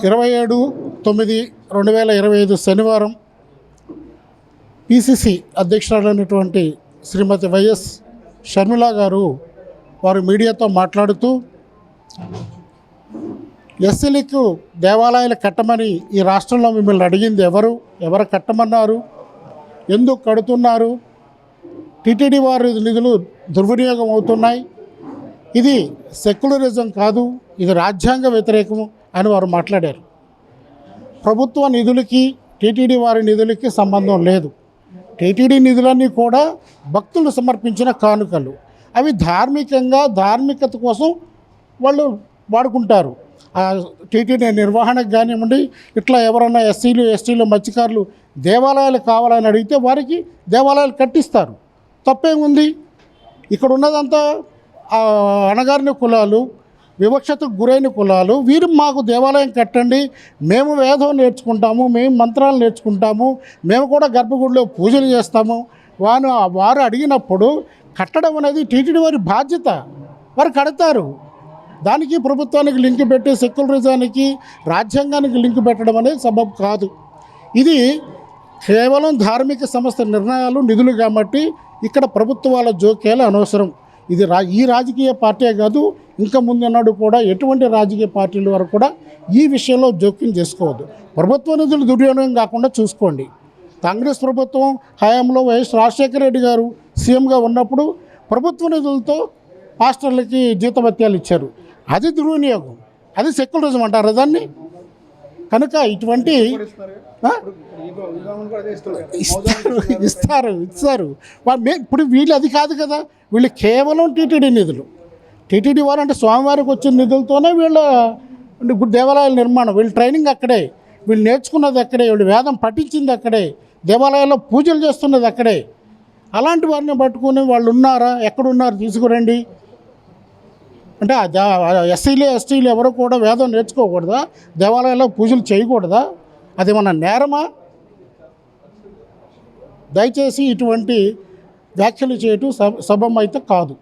27/9/2025 శనివారం పిసిసి అధ్యక్షురాలైనటువంటి శ్రీమతి వైఎస్ షర్మిల గారు వారు మీడియాతో మాట్లాడుతూ ఎస్సీలకు దేవాలయాలు కట్టమని ఈ రాష్ట్రంలో మిమ్మల్ని అడిగింది ఎవరు కట్టమన్నారు, ఎందుకు కడుతున్నారు, టీటీడీ వారి నిధులు దుర్వినియోగం అవుతున్నాయి, ఇది సెక్యులరిజం కాదు, ఇది రాజ్యాంగ వ్యతిరేకం అని వారు మాట్లాడారు. ప్రభుత్వ నిధులకి టీటీడీ వారి నిధులకి సంబంధం లేదు. టీటీడీ నిధులన్నీ కూడా భక్తులు సమర్పించిన కానుకలు. అవి ధార్మికత కోసం వాళ్ళు వాడుకుంటారు. టీటీడీ నిర్వహణకు కానివ్వండి, ఇట్లా ఎవరైనా ఎస్టీలు మత్స్యకారులు దేవాలయాలు కావాలని అడిగితే వారికి దేవాలయాలు కట్టిస్తారు. తప్పేముంది? ఇక్కడ ఉన్నదంతా అణగారిన కులాలు, వివక్షతకు గురైన కులాలు. వీరు మాకు దేవాలయం కట్టండి, మేము వేదం నేర్చుకుంటాము, మేము మంత్రాలు నేర్చుకుంటాము, మేము కూడా గర్భగుడిలో పూజలు చేస్తాము. వారు అడిగినప్పుడు కట్టడం అనేది టీటీడీ వారి బాధ్యత. వారు కడతారు. దానికి ప్రభుత్వానికి లింక్ పెట్టి సెక్యులరిజానికి రాజ్యాంగానికి లింక్ పెట్టడం అనేది సబబు కాదు. ఇది కేవలం ధార్మిక సంస్థ నిర్ణయాలు, నిధులు కాబట్టి ఇక్కడ ప్రభుత్వాల జోక్యాలు అనవసరం. ఇది ఈ రాజకీయ పార్టీ కాదు, ఇంకా ముందున్నాడు కూడా ఎటువంటి రాజకీయ పార్టీల వరకు కూడా ఈ విషయంలో జోక్యం చేసుకోవద్దు. ప్రభుత్వ నిధులు దుర్వినియోగం కాకుండా చూసుకోండి. కాంగ్రెస్ ప్రభుత్వం హయాంలో వైఎస్ రాజశేఖర రెడ్డి గారు సీఎంగా ఉన్నప్పుడు ప్రభుత్వ నిధులతో పాస్టర్లకి జీతభత్యాలు ఇచ్చారు. అది దుర్వినియోగం, అది సెక్యులరిజం అంటారు దాన్ని. కనుక ఇటువంటి ఇస్తారు. ఇప్పుడు వీళ్ళు అది కాదు కదా, వీళ్ళు కేవలం టీటీడీ నిధులు. టీటీడీ వారు అంటే స్వామివారికి వచ్చిన నిధులతోనే వీళ్ళ దేవాలయాల నిర్మాణం, వీళ్ళు ట్రైనింగ్ అక్కడే, వీళ్ళు నేర్చుకున్నది అక్కడే, వీళ్ళు వేదం పఠించింది అక్కడే, దేవాలయాల్లో పూజలు చేస్తున్నది అక్కడే. అలాంటి వారిని పట్టుకుని వాళ్ళు ఉన్నారా, ఎక్కడున్నారు తీసుకురండి అంటే ఎస్టీలు ఎవరు కూడా వేదం నేర్చుకోకూడదా, దేవాలయాల్లో పూజలు చేయకూడదా? అది మన నేరమా? దయచేసి ఇటువంటి వ్యాఖ్యలు చేయటం సబబం అయితే కాదు.